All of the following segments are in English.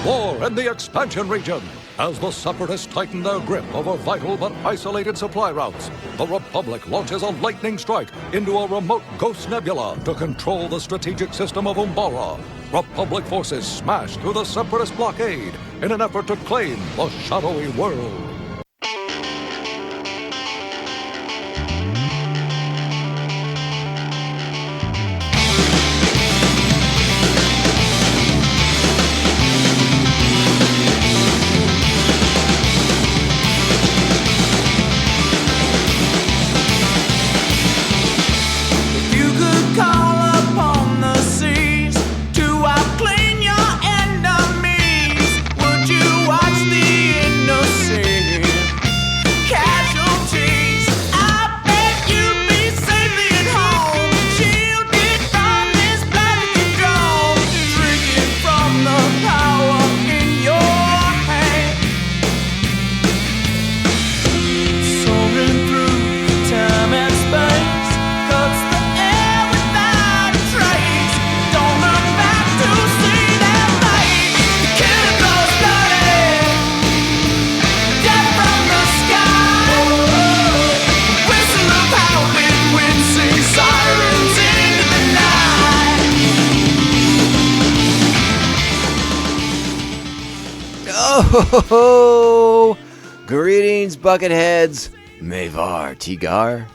war in the expansion region. As the Separatists tighten their grip over vital but isolated supply routes, the Republic launches a lightning strike into a remote ghost nebula to control the strategic system of Umbara. Republic forces smash through the Separatist blockade in an effort to claim the shadowy world. Oh, greetings, Bucketheads. Mevar Tigar.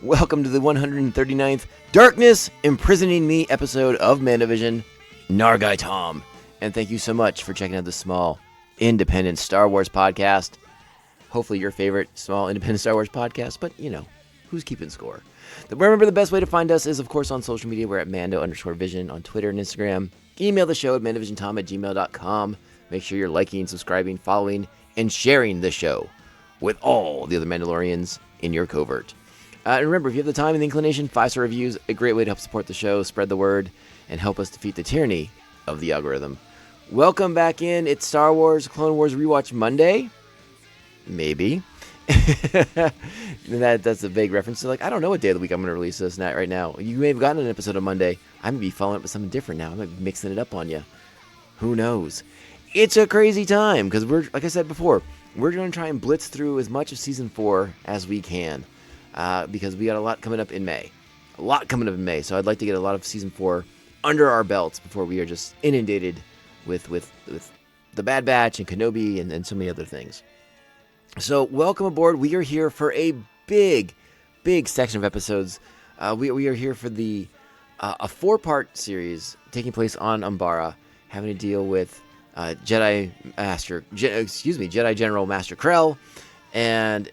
Welcome to the 139th Darkness Imprisoning Me episode of Mandovision. Nargai Tom. And thank you so much for checking out this small, independent Star Wars podcast. Hopefully your favorite small, independent Star Wars podcast, but, you know, who's keeping score? Remember, the best way to find us is, of course, on social media. We're at Mando_Vision on Twitter and Instagram. Email the show at mandovisiontom@gmail.com. Make sure you're liking, subscribing, following, and sharing the show with all the other Mandalorians in your covert. And remember, if you have the time and the inclination, 5-star reviews, a great way to help support the show, spread the word, and help us defeat the tyranny of the algorithm. Welcome back in. It's Star Wars Clone Wars Rewatch Monday. Maybe. That's a vague reference to, like, I don't know what day of the week I'm going to release this right now. You may have gotten an episode on Monday. I may be following up with something different now. I might be mixing it up on you. Who knows? It's a crazy time because like I said before, we're going to try and blitz through as much of Season 4 as we can because we got a lot coming up in May. So I'd like to get a lot of Season 4 under our belts before we are just inundated with the Bad Batch and Kenobi and so many other things. So welcome aboard. We are here for a big section of episodes. We are here for a 4-part series taking place on Umbara, having to deal with Jedi General Master Krell, and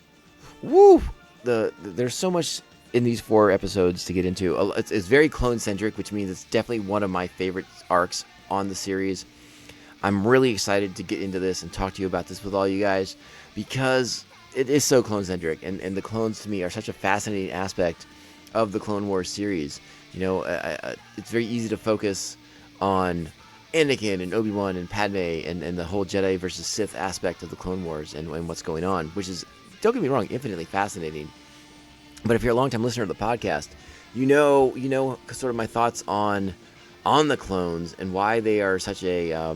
there's so much in these 4 episodes to get into. It's very clone-centric, which means it's definitely one of my favorite arcs on the series. I'm really excited to get into this and talk to you about this with all you guys, because it is so clone-centric, and the clones to me are such a fascinating aspect of the Clone Wars series. You know, it's very easy to focus on Anakin and Obi-Wan and Padme and the whole Jedi versus Sith aspect of the Clone Wars and what's going on, which is, don't get me wrong, infinitely fascinating. But if you're a long-time listener of the podcast, you know sort of my thoughts on the clones and why they are such a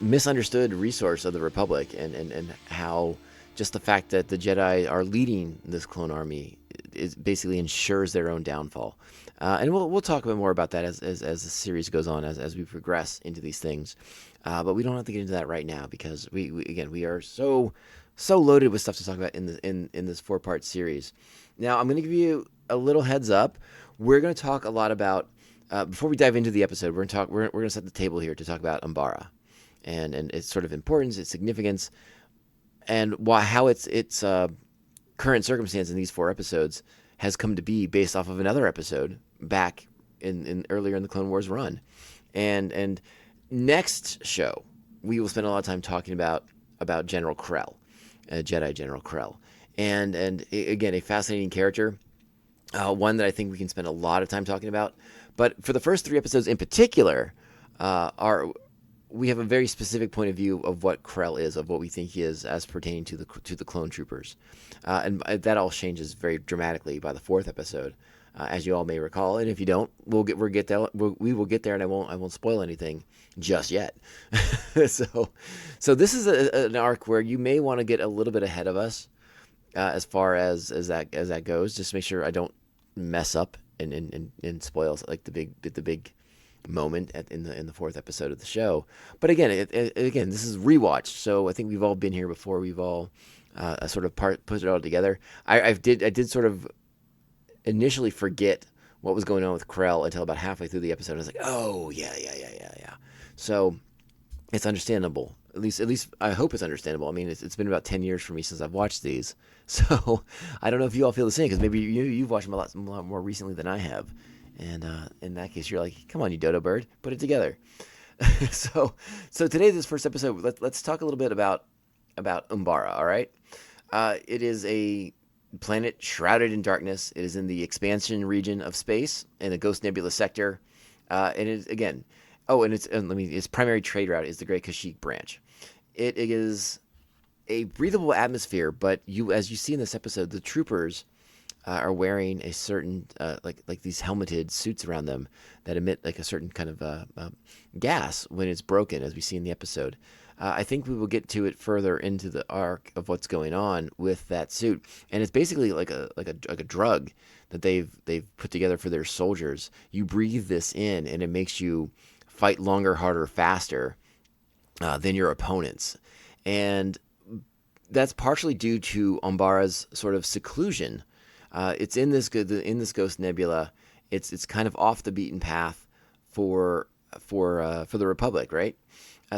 misunderstood resource of the Republic, and how just the fact that the Jedi are leading this clone army is basically ensures their own downfall. And we'll talk a bit more about that as the series goes on, as we progress into these things. But we don't have to get into that right now because we are so loaded with stuff to talk about in this 4-part series. Now I'm going to give you a little heads up. We're going to talk a lot about before we dive into the episode. We're going to set the table here to talk about Umbara and its sort of importance, its significance, and how its current circumstance in these 4 episodes has come to be based off of another episode back in earlier in the Clone Wars run. And next show, we will spend a lot of time talking about General Krell, Jedi General Krell. And again, a fascinating character, one that I think we can spend a lot of time talking about. But for the first 3 episodes in particular, we have a very specific point of view of what Krell is, of what we think he is as pertaining to the clone troopers. And that all changes very dramatically by the 4th episode. as you all may recall. And if you don't, we will get there, and I won't spoil anything just yet. so this is an arc where you may want to get a little bit ahead of us as far as that goes. Just make sure I don't mess up and spoil like the big moment in the fourth episode of the show. But again, again, this is rewatched, so I think we've all been here before. We've all sort of put it all together. I did sort of initially forget what was going on with Krell until about halfway through the episode. I was like, oh yeah. So it's understandable. At least I hope it's understandable. I mean, it's been about 10 years for me since I've watched these, so I don't know if you all feel the same, because maybe you've watched them a lot more recently than I have, and in that case, you're like, come on, you dodo bird, put it together. so today, this first episode, let's talk a little bit about Umbara. All right, it is a planet shrouded in darkness. It is in the expansion region of space in the Ghost Nebula sector, and it again. Oh, and its primary trade route is the Great Kashyyyk branch. It is a breathable atmosphere, but as you see in this episode, the troopers are wearing a certain like these helmeted suits around them that emit like a certain kind of gas when it's broken, as we see in the episode. I think we will get to it further into the arc of what's going on with that suit, and it's basically like a drug that they've put together for their soldiers. You breathe this in, and it makes you fight longer, harder, faster than your opponents. And that's partially due to Umbara's sort of seclusion. It's in this Ghost Nebula. It's kind of off the beaten path for the Republic, right?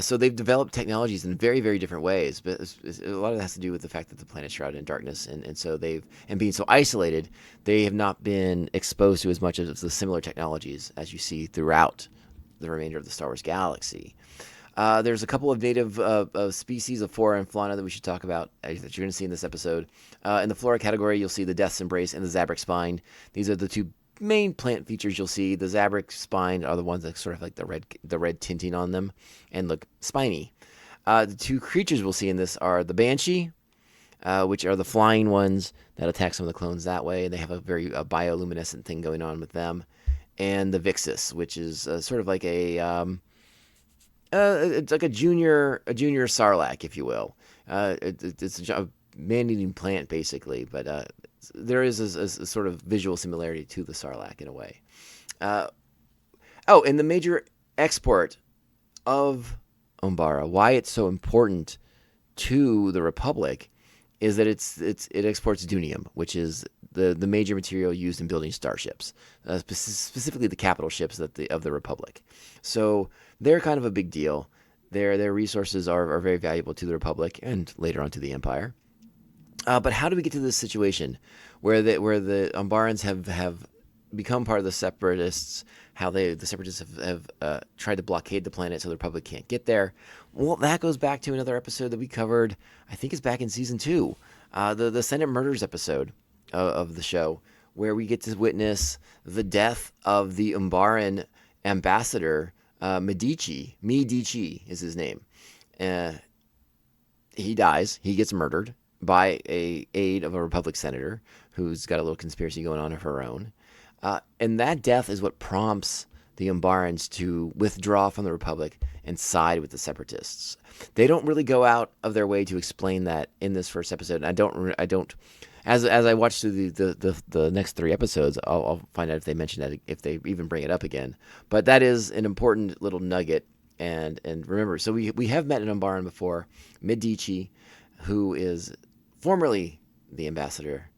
So they've developed technologies in very, very different ways, but a lot of it has to do with the fact that the planet's shrouded in darkness, and so being so isolated, they have not been exposed to as much of the similar technologies as you see throughout the remainder of the Star Wars galaxy. There's a couple of native species of flora and fauna that we should talk about that you're going to see in this episode. In the flora category, you'll see the Death's Embrace and the Zabrak Spine. These are the two main plant features you'll see. The Zabrak Spine are the ones that sort of like the red tinting on them and look spiny. The two creatures we'll see in this are the Banshee, which are the flying ones that attack some of the clones that way. They have a very bioluminescent thing going on with them. And the Vixus, which is sort of like it's like a junior Sarlacc, if you will. It's a man-eating plant, basically, but there is a sort of visual similarity to the Sarlacc in a way. And the major export of Umbara, why it's so important to the Republic, is that it exports dunium, which is the major material used in building starships, specifically the capital ships of the Republic. So they're kind of a big deal. Their resources are very valuable to the Republic and later on to the Empire. But how do we get to this situation where the Umbarans have become part of the Separatists? How the Separatists have tried to blockade the planet so the Republic can't get there? Well, that goes back to another episode that we covered. I think it's back in season 2, the Senate Murders episode of the show, where we get to witness the death of the Umbaran ambassador, Medici. Medici is his name. He dies. He gets murdered by a aide of a Republic senator who's got a little conspiracy going on of her own. And that death is what prompts the Umbarans to withdraw from the Republic and side with the Separatists. They don't really go out of their way to explain that in this first episode. And I don't. As I watch through the next 3 episodes, I'll find out if they mention that, if they even bring it up again. But that is an important little nugget. And remember, so we have met an Umbaran before, Medici, who is formerly the ambassador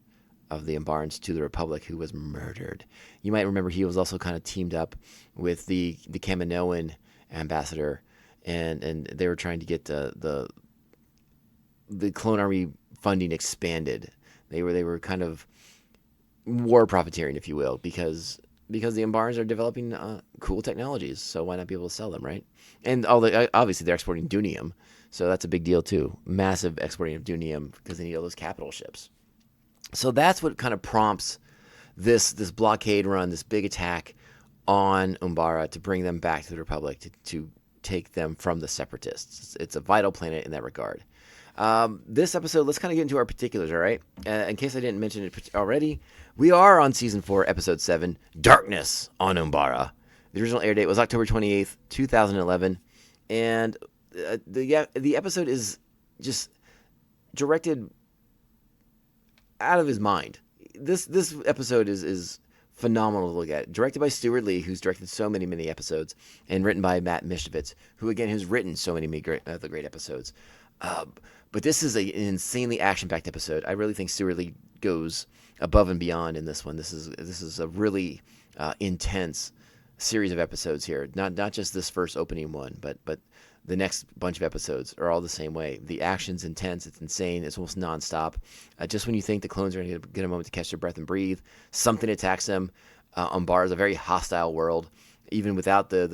of the Umbarans to the Republic, who was murdered. You might remember he was also kind of teamed up with the Kaminoan ambassador, and they were trying to get the clone army funding expanded. They were kind of war profiteering, if you will, because the Umbarans are developing cool technologies, so why not be able to sell them, right? And obviously they're exporting dunium, so that's a big deal too. Massive exporting of dunium because they need all those capital ships. So that's what kind of prompts this blockade run, this big attack on Umbara to bring them back to the Republic, to take them from the Separatists. It's a vital planet in that regard. This episode, let's kind of get into our particulars, all right? In case I didn't mention it already, we are on Season 4, Episode 7, Darkness on Umbara. The original air date was October 28th, 2011, and the episode is just directed out of his mind. This episode is phenomenal to look at. Directed by Stuart Lee, who's directed so many episodes, and written by Matt Mishovitz, who again has written so many great episodes. But this is an insanely action-packed episode. I really think Stuart Lee goes above and beyond in this one. This is a really intense series of episodes here. Not just this first opening one, but the next bunch of episodes are all the same way. The action's intense. It's insane. It's almost nonstop. Just when you think the clones are going to get a moment to catch their breath and breathe, something attacks them. Umbara is a very hostile world, even without the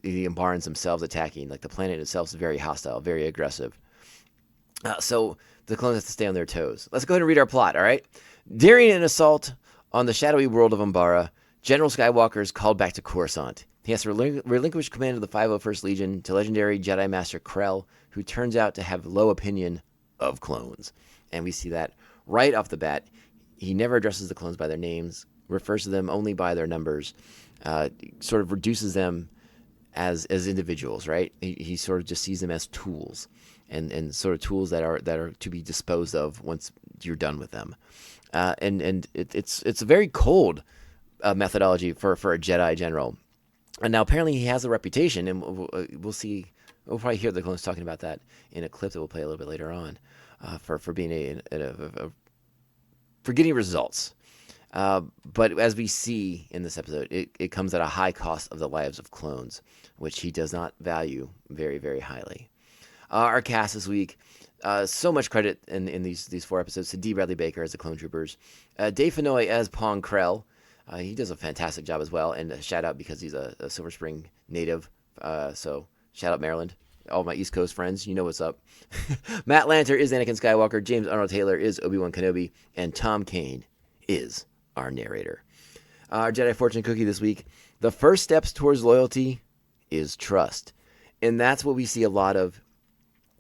Umbarans themselves attacking. Like, the planet itself is very hostile, very aggressive. So the clones have to stay on their toes. Let's go ahead and read our plot, all right? During an assault on the shadowy world of Umbara, General Skywalker is called back to Coruscant. He has to relinquish command of the 501st Legion to legendary Jedi Master Krell, who turns out to have low opinion of clones. And we see that right off the bat. He never addresses the clones by their names, refers to them only by their numbers, sort of reduces them as individuals, right? He sort of just sees them as tools, and sort of tools that are to be disposed of once you're done with them. And it's a very cold methodology for a Jedi general. And now apparently he has a reputation, and we'll see. We'll probably hear the clones talking about that in a clip that we'll play a little bit later on, for being for getting results. But as we see in this episode, it comes at a high cost of the lives of clones, which he does not value very, very highly. Our cast this week, so much credit in these 4 episodes to D. Bradley Baker as the Clone Troopers, Dave Fennoy as Pong Krell. He does a fantastic job as well, and a shout out because he's a Silver Spring native. So shout out Maryland, all my East Coast friends, you know what's up. Matt Lanter is Anakin Skywalker, James Arnold Taylor is Obi-Wan Kenobi, and Tom Kane is our narrator. Our Jedi Fortune Cookie this week: the first steps towards loyalty is trust, and that's what we see a lot of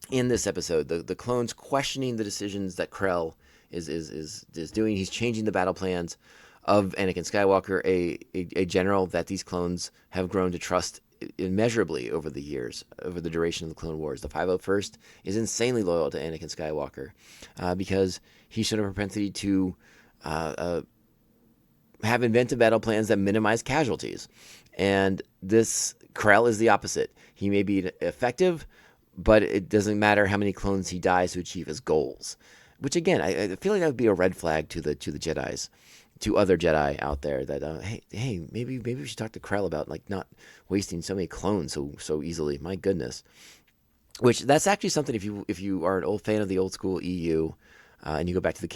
in this episode. The clones questioning the decisions that Krell is doing. He's changing the battle plans of Anakin Skywalker, a general that these clones have grown to trust immeasurably over the years, over the duration of the Clone Wars. The 501st is insanely loyal to Anakin Skywalker because he showed a propensity to have inventive battle plans that minimize casualties. And this Krell is the opposite. He may be effective, but it doesn't matter how many clones he dies to achieve his goals. Which, again, I feel like that would be a red flag to the Jedis, to other Jedi out there, that hey, maybe we should talk to Krell about not wasting so many clones so easily. My goodness. Which, that's actually something, if you are an old fan of the old school EU, and you go back to the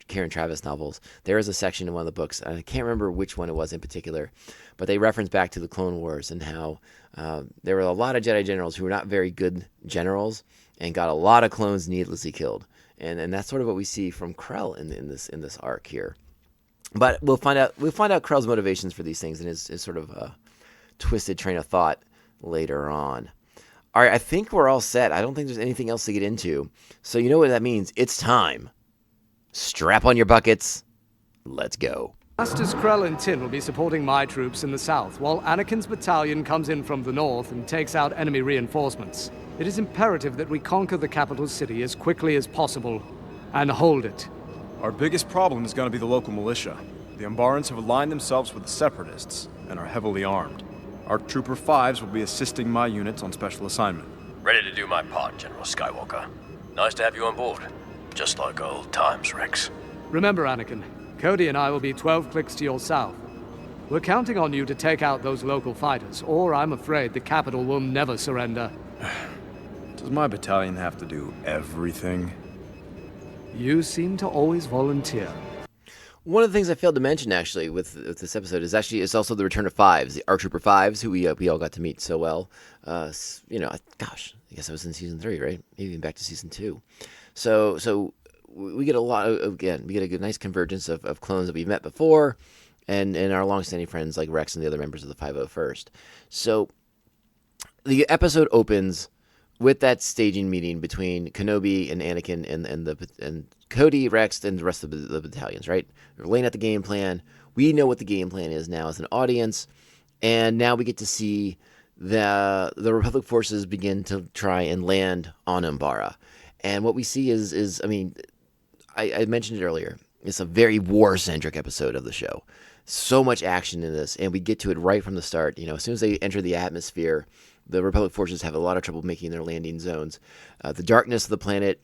Karen Travis novels, there is a section in one of the books, and I can't remember which one it was in particular, but they reference back to the Clone Wars and how there were a lot of Jedi generals who were not very good generals and got a lot of clones needlessly killed. And that's sort of what we see from Krell in this arc here. But we'll find out Krell's motivations for these things and his sort of twisted train of thought later on. All right, I think we're all set. I don't think there's anything else to get into. So you know what that means. It's time. Strap on your buckets. Let's go. Masters Krell and Tin will be supporting my troops in the south, while Anakin's battalion comes in from the north and takes out enemy reinforcements. It is imperative that we conquer the capital city as quickly as possible and hold it. Our biggest problem is going to be the local militia. The Umbarans have aligned themselves with the Separatists and are heavily armed. ARC Trooper 5s will be assisting my units on special assignment. Ready to do my part, General Skywalker. Nice to have you on board. Just like old times, Rex. Remember, Anakin, Cody and I will be 12 clicks to your south. We're counting on you to take out those local fighters, or I'm afraid the capital will never surrender. Does my battalion have to do everything? You seem to always volunteer. One of the things I failed to mention, actually, with this episode is it's also the return of 5s, the ARC Trooper 5s, who we all got to meet so well. Gosh, I guess I was in Season 3, right? Maybe even back to Season 2. So we get we get a good, nice convergence of clones that we've met before, and our long-standing friends like Rex and the other members of the 501st. So the episode opens with that staging meeting between Kenobi and Anakin and Cody, Rex, and the rest of the battalions, right? We're laying out the game plan. We know what the game plan is now as an audience, and now we get to see the Republic forces begin to try and land on Umbara. And what we see is I mean, I mentioned it earlier. It's a very war-centric episode of the show. So much action in this, and we get to it right from the start. As soon as they enter the atmosphere, the Republic forces have a lot of trouble making their landing zones. The darkness of the planet,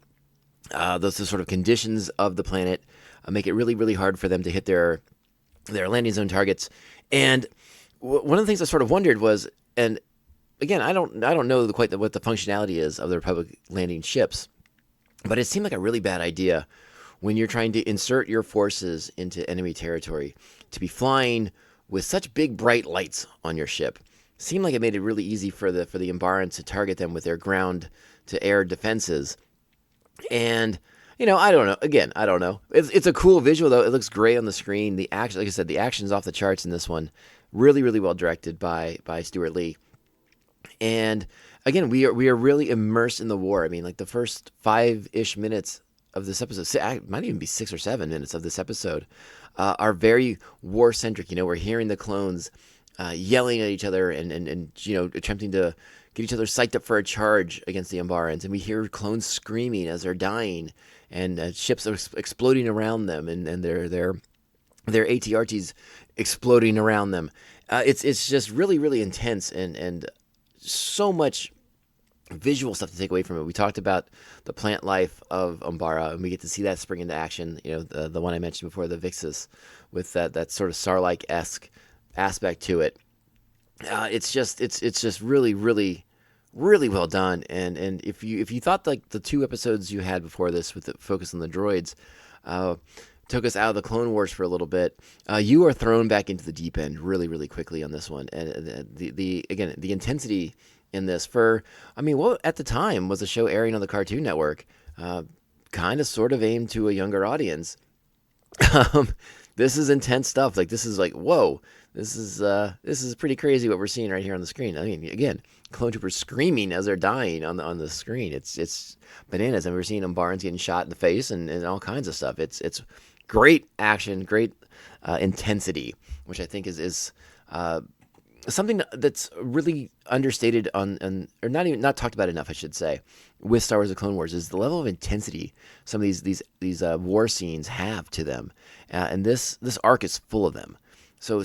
the sort of conditions of the planet make it really, really hard for them to hit their landing zone targets. And one of the things I sort of wondered was, and again, I don't know quite what the functionality is of the Republic landing ships, but it seemed like a really bad idea when you're trying to insert your forces into enemy territory to be flying with such big bright lights on your ship. Seemed like it made it really easy for the Umbarans to target them with their ground to air defenses. And I don't know. Again, I don't know. It's a cool visual though. It looks great on the screen. The action, like I said, the action's off the charts in this one. Really, really well directed by Stuart Lee. And again, we are really immersed in the war. I mean, like the first 5-ish minutes of this episode, it might even be 6 or 7 minutes of this episode, are very war-centric. We're hearing the clones yelling at each other and attempting to get each other psyched up for a charge against the Umbarans. And we hear clones screaming as they're dying, and ships are exploding around them, and their ATRTs exploding around them. It's just really, really intense and so much visual stuff to take away from it. We talked about the plant life of Umbara, and we get to see that spring into action. The one I mentioned before, the Vixus, with that sort of Sarlacc-esque aspect to it. It's just really, really, really well done. And if you thought like the 2 episodes you had before this with the focus on the droids took us out of the Clone Wars for a little bit, you are thrown back into the deep end really, really quickly on this one. And the intensity in this what at the time was a show airing on the Cartoon Network, kind of sort of aimed to a younger audience. This is intense stuff. Like, this is like, whoa, this is pretty crazy what we're seeing right here on the screen. I mean, again, clone troopers screaming as they're dying on the screen. It's bananas. And we're seeing Umbarans getting shot in the face and all kinds of stuff. It's great action, great intensity, which I think is something that's really understated or not talked about enough, I should say, with Star Wars: The Clone Wars, is the level of intensity some of these war scenes have to them, and this arc is full of them. So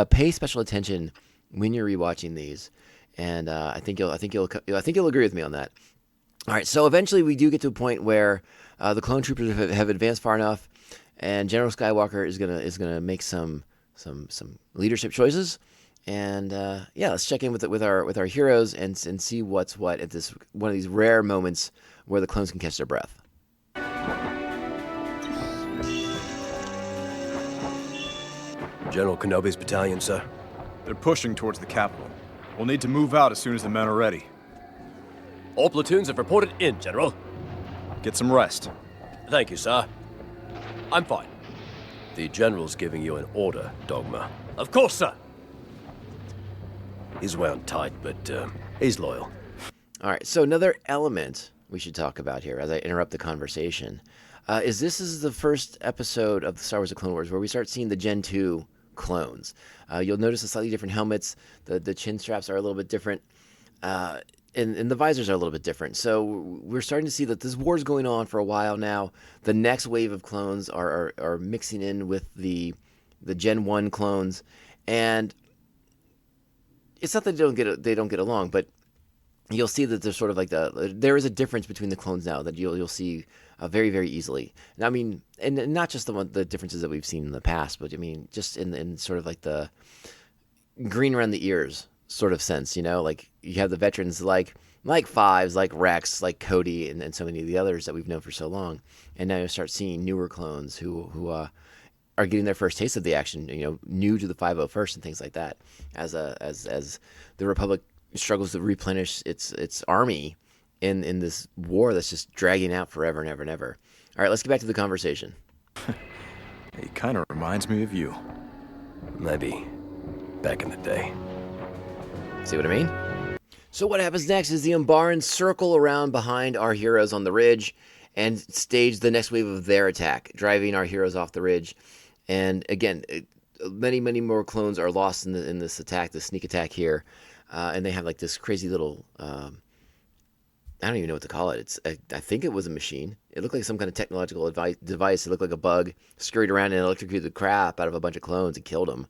pay special attention when you're rewatching these, and I think you'll agree with me on that. All right, so eventually we do get to a point where the clone troopers have advanced far enough, and General Skywalker is gonna make some leadership choices. And let's check in with our heroes and see what's what at this one of these rare moments where the clones can catch their breath. General Kenobi's battalion, sir. They're pushing towards the capital. We'll need to move out as soon as the men are ready. All platoons have reported in, General. Get some rest. Thank you, sir. I'm fine. The General's giving you an order, Dogma. Of course, sir. He's wound tight, but he's loyal. All right, so another element we should talk about here as I interrupt the conversation is this is the first episode of the Star Wars: The Clone Wars where we start seeing the Gen 2 clones. You'll notice the slightly different helmets. The chin straps are a little bit different, and the visors are a little bit different. So we're starting to see that this war's going on for a while now. The next wave of clones are mixing in with the Gen 1 clones, and it's not that they don't get along, but you'll see that there's sort of like there is a difference between the clones now that you'll see very, very easily. And I mean, and not just the differences that we've seen in the past, but I mean just in sort of like the green around the ears sort of sense, like you have the veterans like Fives, like Rex, like Cody, and so many of the others that we've known for so long, and now you start seeing newer clones who are getting their first taste of the action, new to the 501st and things like that, as the Republic struggles to replenish its army in this war that's just dragging out forever and ever and ever. All right, let's get back to the conversation. He kind of reminds me of you. Maybe back in the day. See what I mean? So what happens next is the Umbarans circle around behind our heroes on the ridge and stage the next wave of their attack, driving our heroes off the ridge. And again, many, many more clones are lost in this attack, this sneak attack here. And they have like this crazy little, I don't even know what to call it. I think it was a machine. It looked like some kind of technological device. It looked like a bug, scurried around and electrocuted the crap out of a bunch of clones and killed them.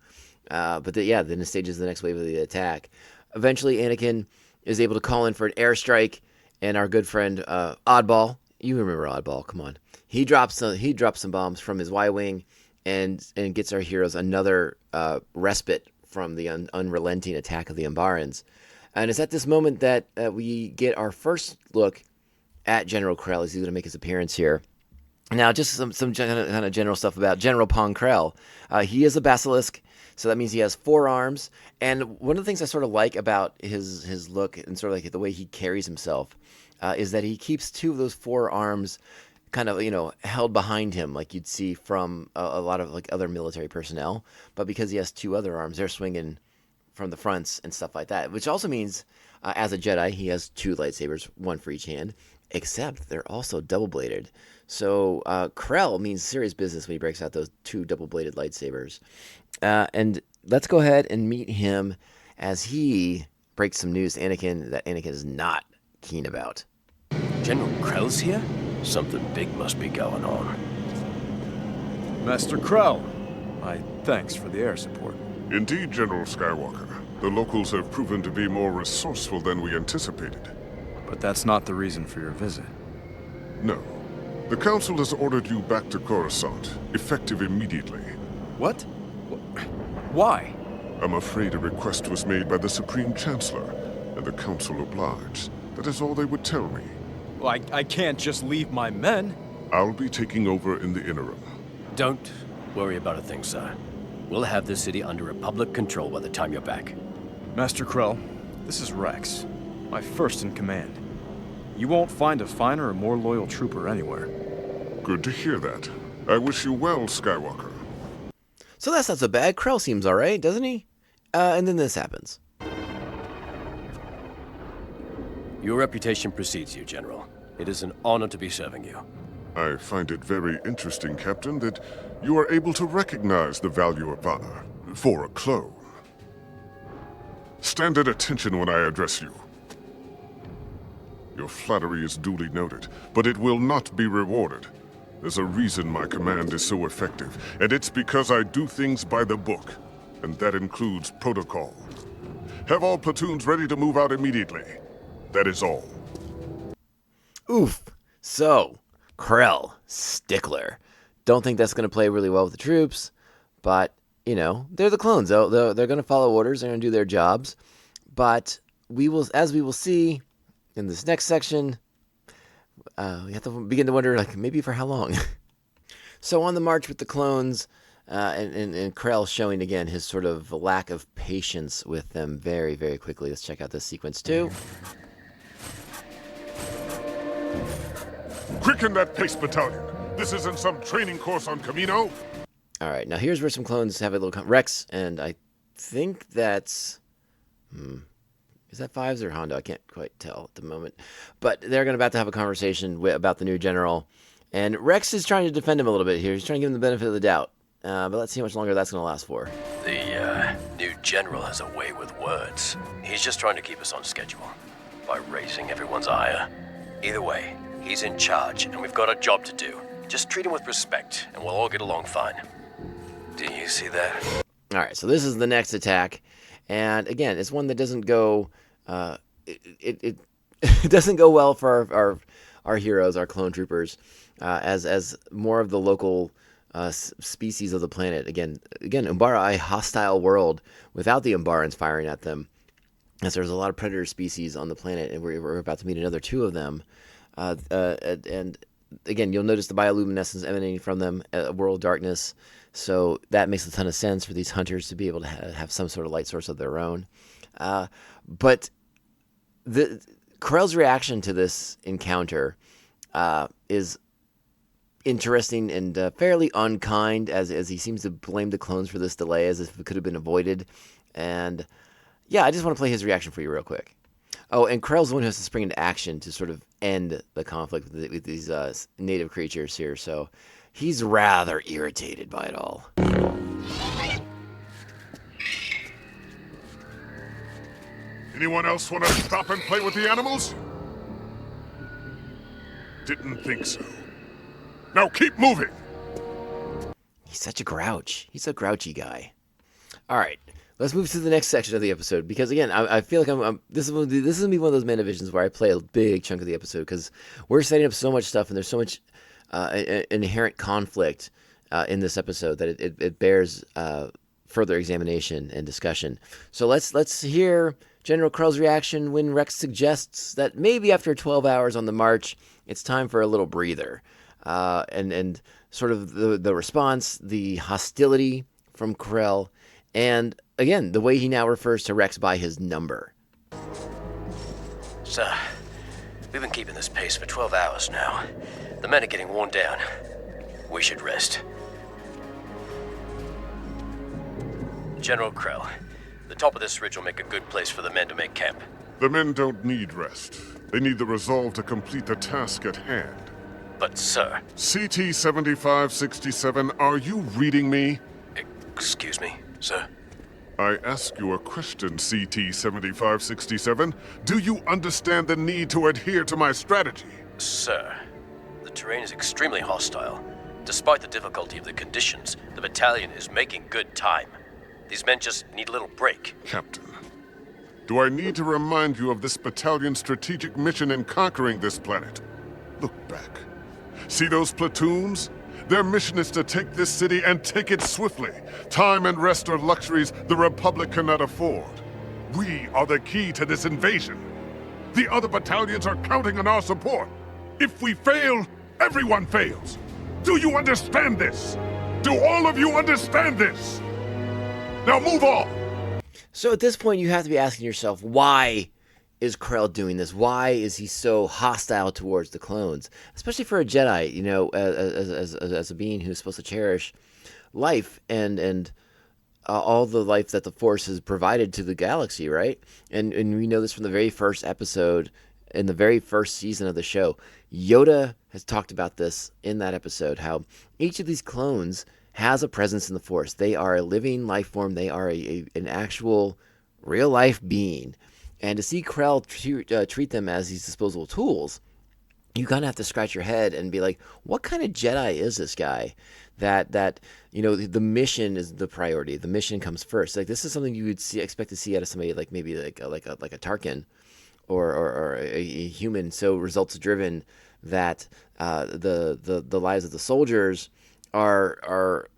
Then it stages the next wave of the attack. Eventually, Anakin is able to call in for an airstrike, and our good friend Oddball, you remember Oddball, come on. He drops some bombs from his Y-wing and gets our heroes another respite from the unrelenting attack of the Umbarans. And it's at this moment that we get our first look at General Krell as he's going to make his appearance here. Now, just some kind of general stuff about General Pong Krell. He is a basilisk, so that means he has 4 arms. And one of the things I sort of like about his look and sort of like the way he carries himself is that he keeps 2 of those 4 arms kind of, held behind him like you'd see from a lot of like other military personnel. But because he has 2 other arms, they're swinging from the fronts and stuff like that, which also means as a Jedi, he has 2 lightsabers, 1 for each hand, except they're also double-bladed. So Krell means serious business when he breaks out those 2 double-bladed lightsabers. And let's go ahead and meet him as he breaks some news to Anakin that Anakin is not keen about. General Krell's here? Something big must be going on. Master Krell, my thanks for the air support. Indeed, General Skywalker. The locals have proven to be more resourceful than we anticipated. But that's not the reason for your visit. No. The Council has ordered you back to Coruscant, effective immediately. What? Why? I'm afraid a request was made by the Supreme Chancellor, and the Council obliged. That is all they would tell me. Well, I can't just leave my men. I'll be taking over in the interim. Don't worry about a thing, sir. We'll have this city under Republic control by the time you're back. Master Krell, this is Rex, my first in command. You won't find a finer or more loyal trooper anywhere. Good to hear that. I wish you well, Skywalker. So that's not so bad. Krell seems all right, doesn't he? And then this happens. Your reputation precedes you, General. It is an honor to be serving you. I find it very interesting, Captain, that you are able to recognize the value of honor for a clone. Stand at attention when I address you. Your flattery is duly noted, but it will not be rewarded. There's a reason my command is so effective, and it's because I do things by the book, and that includes protocol. Have all platoons ready to move out immediately. That is all. Oof. So, Krell, stickler. Don't think that's going to play really well with the troops, but, they're the clones. They're going to follow orders. They're going to do their jobs. But as we will see in this next section, we have to begin to wonder, maybe for how long. So on the march with the clones, and Krell showing again his sort of lack of patience with them very, very quickly. Let's check out this sequence too. Quicken that pace, battalion. This isn't some training course on Camino. All right, now here's where some clones have a little... Rex, and I think that's... Is that Fives or Hondo? I can't quite tell at the moment. But they're about to have a conversation about the new general. And Rex is trying to defend him a little bit here. He's trying to give him the benefit of the doubt. But let's see how much longer that's going to last for. The new general has a way with words. He's just trying to keep us on schedule by raising everyone's ire. Either way, he's in charge, and we've got a job to do. Just treat him with respect, and we'll all get along fine. Do you see that? All right, so this is the next attack. And again, it's one that doesn't go... It doesn't go well for our heroes, our clone troopers, as more of the local species of the planet. Again, Umbara, a hostile world without the Umbarans firing at them. As there's a lot of predator species on the planet, and we're about to meet another 2 of them. And again, you'll notice the bioluminescence emanating from them, world darkness. So that makes a ton of sense for these hunters to be able to have some sort of light source of their own. But Krell's reaction to this encounter is interesting and fairly unkind, as he seems to blame the clones for this delay as if it could have been avoided. And yeah, I just want to play his reaction for you real quick. Oh, and Krell's the one who has to spring into action to sort of end the conflict with these native creatures here. So he's rather irritated by it all. Anyone else want to stop and play with the animals? Didn't think so. Now keep moving! He's such a grouch. He's a grouchy guy. All right, let's move to the next section of the episode because again, I feel like this is gonna be one of those Mandovisions where I play a big chunk of the episode because we're setting up so much stuff and there's so much inherent conflict in this episode that it bears further examination and discussion. So let's hear General Krell's reaction when Rex suggests that maybe after 12 hours on the march, it's time for a little breather. And sort of the response, the hostility from Krell, and again, the way he now refers to Rex by his number. Sir, we've been keeping this pace for 12 hours now. The men are getting worn down. We should rest. General Krell, the top of this ridge will make a good place for the men to make camp. The men don't need rest. They need the resolve to complete the task at hand. But, sir... CT-7567, are you reading me? Excuse me, sir? I ask you a question, CT-7567. Do you understand the need to adhere to my strategy? Sir, the terrain is extremely hostile. Despite the difficulty of the conditions, the battalion is making good time. These men just need a little break. Captain, do I need to remind you of this battalion's strategic mission in conquering this planet? Look back. See those platoons? Their mission is to take this city and take it swiftly. Time and rest are luxuries the Republic cannot afford. We are the key to this invasion. The other battalions are counting on our support. If we fail, everyone fails. Do you understand this? Do all of you understand this? Now move on! So at this point, you have to be asking yourself, why is Krell doing this? Why is he so hostile towards the clones? Especially for a Jedi, you know, as a being who's supposed to cherish life and all the life that the Force has provided to the galaxy, right? And we know this from the very first episode, in the very first season of the show. Yoda has talked about this in that episode, how each of these clones has a presence in the Force. They are a living life form. They are an actual real-life being. And to see Krell treat them as these disposable tools, you kind of have to scratch your head and be like, what kind of Jedi is this guy? That you know, the mission is the priority. The mission comes first. Like, this is something you would expect to see out of somebody like maybe like a Tarkin or a human so results driven that the lives of the soldiers are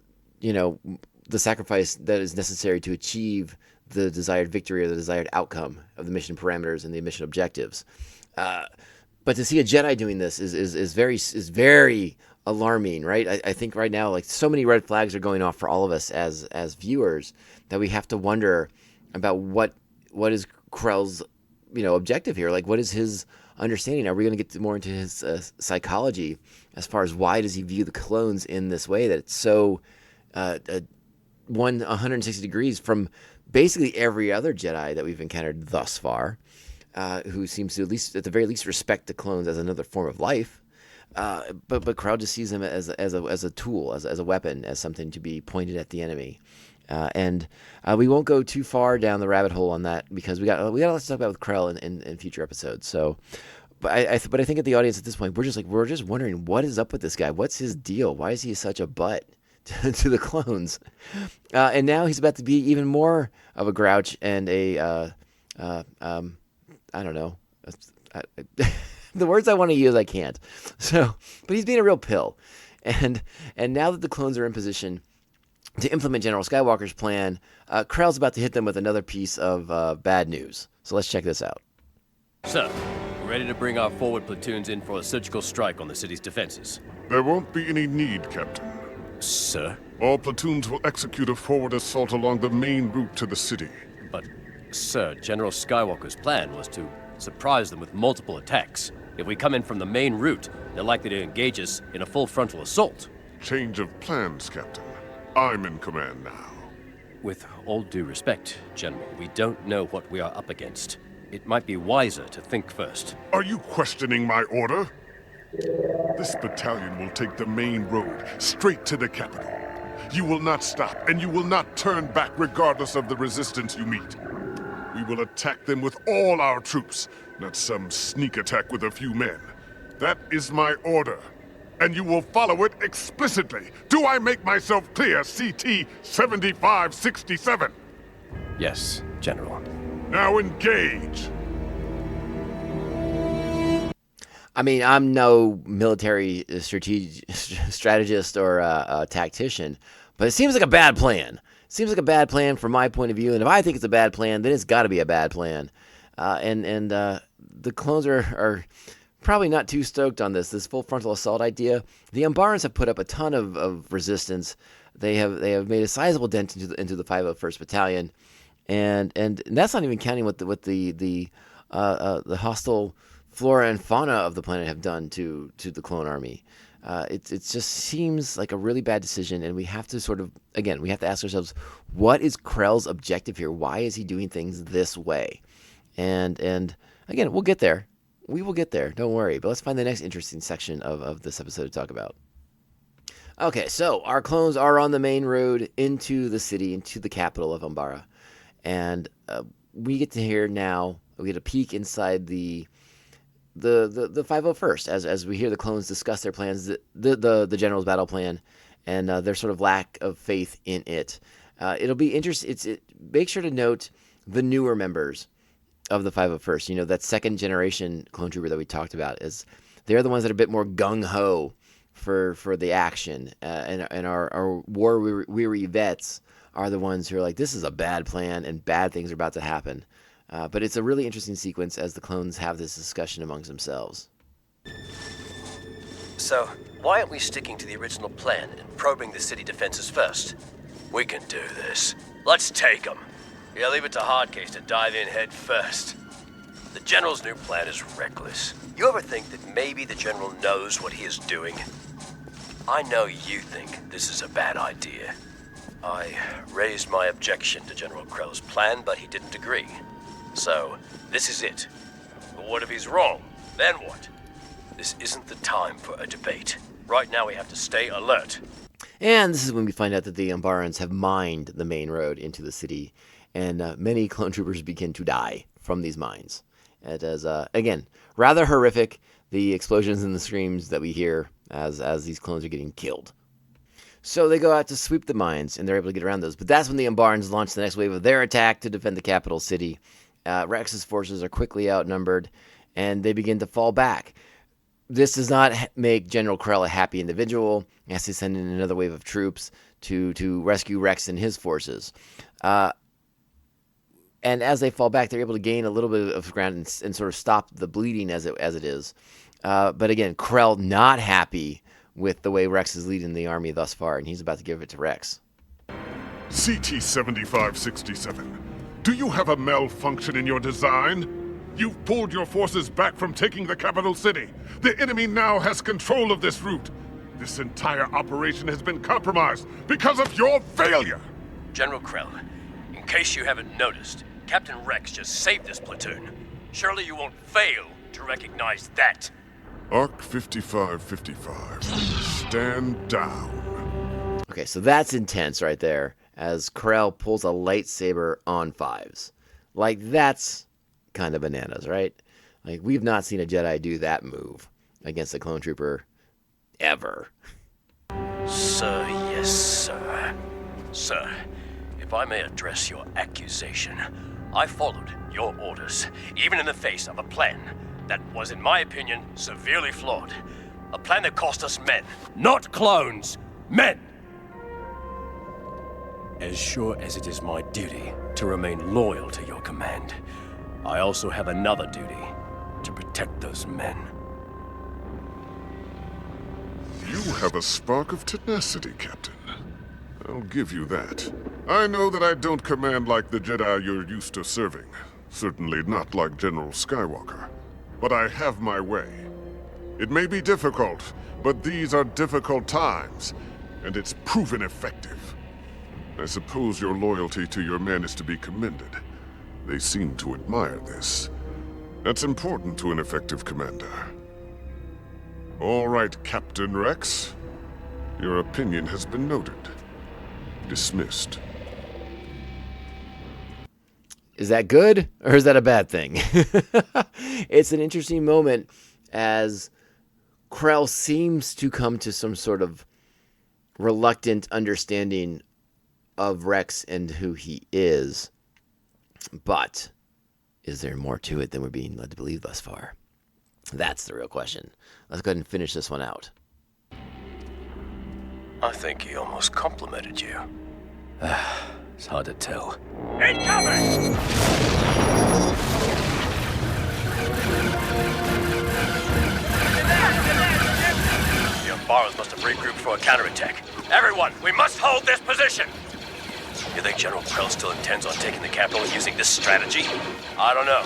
you know, the sacrifice that is necessary to achieve the desired victory or the desired outcome of the mission parameters and the mission objectives. But to see a Jedi doing this is very alarming, right? I think right now, like, so many red flags are going off for all of us as viewers that we have to wonder about what is Krell's, you know, objective here. Like, what is his understanding? Are we going to get more into his psychology as far as why does he view the clones in this way that it's so 160 degrees from basically every other Jedi that we've encountered thus far, who seems to at the very least respect the clones as another form of life. But Krell just sees them as a tool, as a weapon, as something to be pointed at the enemy. And we won't go too far down the rabbit hole on that because we got a lot to talk about with Krell in future episodes. So, but I think at the audience at this point, we're just wondering what is up with this guy. What's his deal? Why is he such a butt to the clones? And now he's about to be even more of a grouch and I don't know. The words I want to use, I can't. So, but he's being a real pill. And now that the clones are in position to implement General Skywalker's plan, Krell's about to hit them with another piece of bad news. So let's check this out. Sir, we're ready to bring our forward platoons in for a surgical strike on the city's defenses. There won't be any need, Captain. Sir? All platoons will execute a forward assault along the main route to the city. But, sir, General Skywalker's plan was to surprise them with multiple attacks. If we come in from the main route, they're likely to engage us in a full frontal assault. Change of plans, Captain. I'm in command now. With all due respect, General, we don't know what we are up against. it might be wiser to think first. Are you questioning my order? This battalion will take the main road straight to the capital. You will not stop, and you will not turn back regardless of the resistance you meet. We will attack them with all our troops, not some sneak attack with a few men. That is my order, and you will follow it explicitly. Do I make myself clear, CT 7567? Yes, General. Now engage! I mean, I'm no military strategist or tactician, but it seems like a bad plan. It seems like a bad plan from my point of view, and if I think it's a bad plan, then it's got to be a bad plan. And the clones are probably not too stoked on this full frontal assault idea. The Umbarans have put up a ton of resistance. They have made a sizable dent into the 501st Battalion, and that's not even counting what the hostile flora and fauna of the planet have done to the clone army. It just seems like a really bad decision, and we have to we have to ask ourselves, what is Krell's objective here? Why is he doing things this way? And again, we'll get there. We will get there. Don't worry. But let's find the next interesting section of this episode to talk about. Okay, so our clones are on the main road into the city, into the capital of Umbara. And we get to hear now, we get a peek inside the 501st as we hear the clones discuss their plans, the general's battle plan, and their sort of lack of faith in it. It'll be interesting. Make sure to note the newer members of the 501st. You know, that second generation clone trooper that we talked about, is they're the ones that are a bit more gung ho for the action, and our war weary vets are the ones who are like, this is a bad plan and bad things are about to happen. But it's a really interesting sequence as the clones have this discussion amongst themselves. So, why aren't we sticking to the original plan and probing the city defenses first? We can do this. Let's take them. Yeah, leave it to Hardcase to dive in head first. The General's new plan is reckless. You ever think that maybe the General knows what he is doing? I know you think this is a bad idea. I raised my objection to General Krell's plan, but he didn't agree. So, this is it. But what if he's wrong? Then what? This isn't the time for a debate. Right now we have to stay alert. And this is when we find out that the Umbarans have mined the main road into the city, and many clone troopers begin to die from these mines. It is, again, rather horrific, the explosions and the screams that we hear as these clones are getting killed. So they go out to sweep the mines, and they're able to get around those. But that's when the Umbarans launch the next wave of their attack to defend the capital city. Rex's forces are quickly outnumbered, and they begin to fall back. This does not make General Krell a happy individual. He has to send in another wave of troops to rescue Rex and his forces. And as they fall back, they're able to gain a little bit of ground and sort of stop the bleeding as it is. But again, Krell not happy with the way Rex is leading the army thus far, and he's about to give it to Rex. CT 7567. Do you have a malfunction in your design? You've pulled your forces back from taking the capital city. The enemy now has control of this route. This entire operation has been compromised because of your failure. General Krell, in case you haven't noticed, Captain Rex just saved this platoon. Surely you won't fail to recognize that. Arc 5555. Stand down. Okay, so that's intense right there, as Krell pulls a lightsaber on Fives. Like, that's kind of bananas, right? Like, we've not seen a Jedi do that move against a clone trooper ever. Sir, yes, sir. Sir, if I may address your accusation, I followed your orders, even in the face of a plan that was, in my opinion, severely flawed. A plan that cost us men. Not clones! Men! As sure as it is my duty to remain loyal to your command, I also have another duty, to protect those men. You have a spark of tenacity, Captain. I'll give you that. I know that I don't command like the Jedi you're used to serving. Certainly not like General Skywalker. But I have my way. It may be difficult, but these are difficult times, and it's proven effective. I suppose your loyalty to your men is to be commended. They seem to admire this. That's important to an effective commander. All right, Captain Rex. Your opinion has been noted. Dismissed. Is that good or is that a bad thing? It's an interesting moment as Krell seems to come to some sort of reluctant understanding of Rex and who he is. But is there more to it than we're being led to believe thus far? That's the real question. Let's go ahead and finish this one out. I think he almost complimented you. It's hard to tell. Incoming! The Umbaras must have regrouped for a counterattack. Everyone, we must hold this position! You think General Krell still intends on taking the capital using this strategy? I don't know.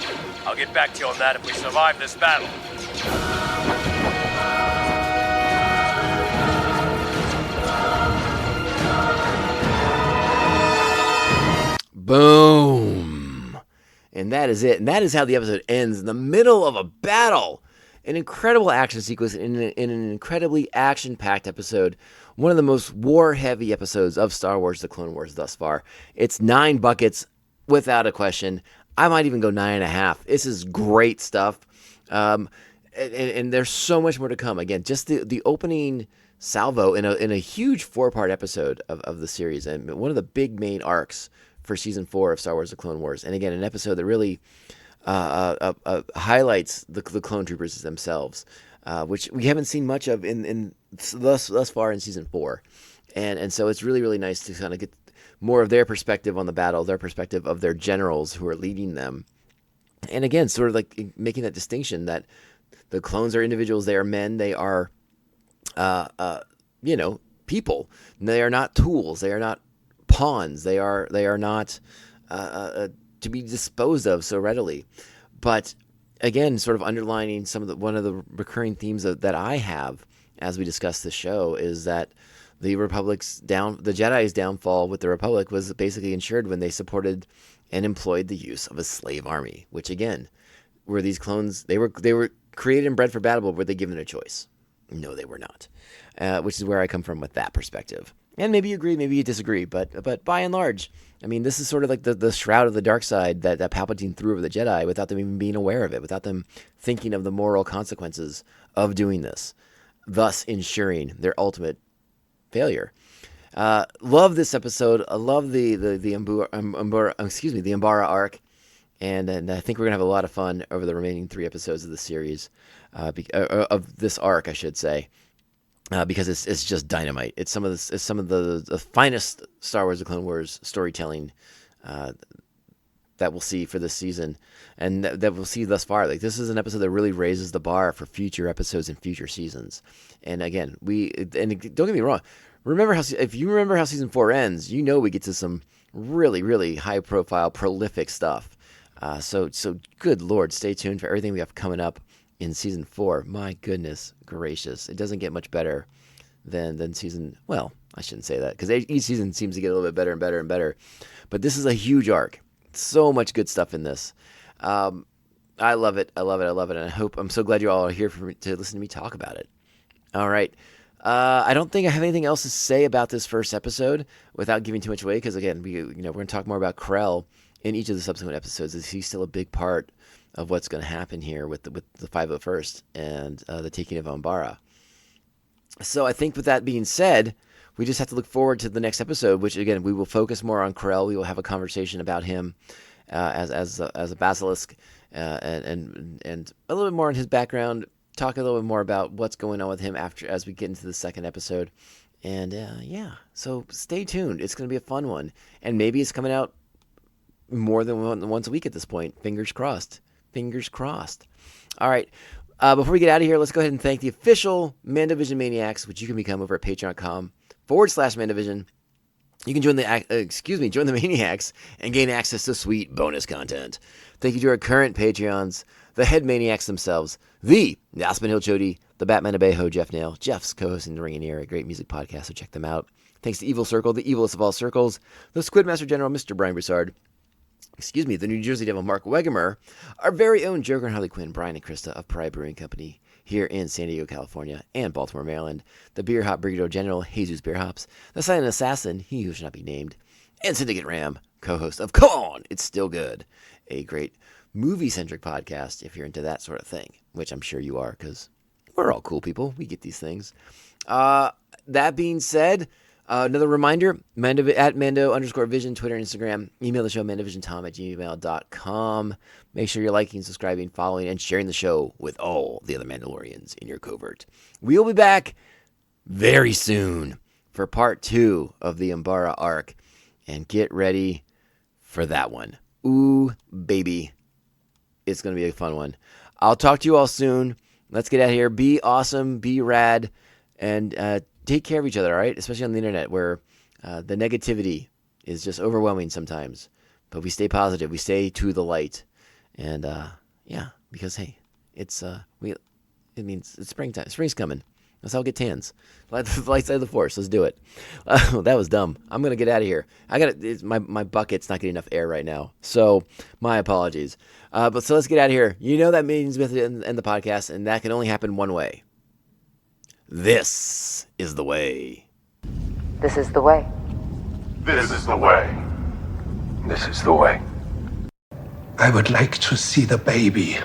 I'll get back to you on that if we survive this battle. Boom! And that is it. And that is how the episode ends, in the middle of a battle. An incredible action sequence in an incredibly action-packed episode. One of the most war-heavy episodes of Star Wars: The Clone Wars thus far. It's 9 buckets, without a question. I might even go 9.5. This is great stuff. And there's so much more to come. Again, just the opening salvo in a huge 4-part episode of the series, and one of the big main arcs for Season 4 of Star Wars: The Clone Wars. And again, an episode that really highlights the clone troopers themselves, which we haven't seen much of in thus far in Season 4. And so it's really, really nice to kind of get more of their perspective on the battle, their perspective of their generals who are leading them. And again, sort of like making that distinction that the clones are individuals, they are men, they are, people. They are not tools, they are not pawns, they are not to be disposed of so readily. But again, sort of underlining one of the recurring themes that I have as we discuss the show is that the Jedi's downfall with the Republic was basically ensured when they supported and employed the use of a slave army, which again, were these clones, they were created and bred for battle, but were they given a choice? No, they were not. Which is where I come from with that perspective. And maybe you agree, maybe you disagree, but by and large, I mean, this is sort of like the shroud of the dark side that Palpatine threw over the Jedi without them even being aware of it, without them thinking of the moral consequences of doing this, thus ensuring their ultimate failure. Love this episode. I love the Umbara arc, and I think we're gonna have a lot of fun over the remaining 3 episodes of the series, of this arc, I should say. Because it's just dynamite. It's some of the finest Star Wars: The Clone Wars storytelling that we'll see for this season, and that we'll see thus far. Like, this is an episode that really raises the bar for future episodes and future seasons. And again, don't get me wrong. If you remember how Season 4 ends, you know we get to some really, really high profile, prolific stuff. So good Lord, stay tuned for everything we have coming up in Season 4. My goodness gracious. It doesn't get much better than season... Well, I shouldn't say that, because each season seems to get a little bit better and better and better. But this is a huge arc. So much good stuff in this. I love it. I love it. I love it. And I'm so glad you all are here to listen to me talk about it. All right. I don't think I have anything else to say about this first episode without giving too much away, because again, we're going to talk more about Krell in each of the subsequent episodes. Is he's still a big part of what's going to happen here with the 501st and the taking of Umbara. So I think with that being said, we just have to look forward to the next episode, which again, we will focus more on Krell. We will have a conversation about him as a basilisk, and a little bit more on his background, talk a little bit more about what's going on with him as we get into the second episode. And so stay tuned. It's going to be a fun one. And maybe it's coming out more than once a week at this point. Fingers crossed. Fingers crossed. All right. Before we get out of here, let's go ahead and thank the official Mandovision Maniacs, which you can become over at patreon.com/Mandovision. You can join the Maniacs and gain access to sweet bonus content. Thank you to our current Patreons, the head Maniacs themselves, the Aspen Hill Chody, the Batman Abejo, Jeff Nail, Jeff's co-host in The Ring and Ear, a great music podcast, so check them out. Thanks to Evil Circle, the evilest of all circles, the Squid Master General, Mr. Brian Broussard, the New Jersey Devil Mark Wegemer, our very own Joker and Harley Quinn, Brian and Krista of Pride Brewing Company here in San Diego, California, and Baltimore, Maryland, the Beer Hop Brigadier General, Jesus Beer Hops, the Silent Assassin, he who should not be named, and Syndicate Ram, co-host of Come On, It's Still Good, a great movie-centric podcast if you're into that sort of thing, which I'm sure you are, because we're all cool people. We get these things. That being said, another reminder, at Mando_Vision, Twitter, Instagram. Email the show, mandovisiontom@gmail.com. Make sure you're liking, subscribing, following, and sharing the show with all the other Mandalorians in your covert. We'll be back very soon for part 2 of the Umbara arc. And get ready for that one. Ooh, baby. It's going to be a fun one. I'll talk to you all soon. Let's get out of here. Be awesome, be rad, and take care of each other, all right? Especially on the internet where the negativity is just overwhelming sometimes. But we stay positive. We stay to the light. And, because, hey, it means it's springtime. Spring's coming. Let's all get tans. Light the light side of the force. Let's do it. That was dumb. I'm going to get out of here. My bucket's not getting enough air right now. So, my apologies. So let's get out of here. You know that means with it in the podcast, and that can only happen one way. This is the way. This is the way. This is the way. This is the way. I would like to see the baby.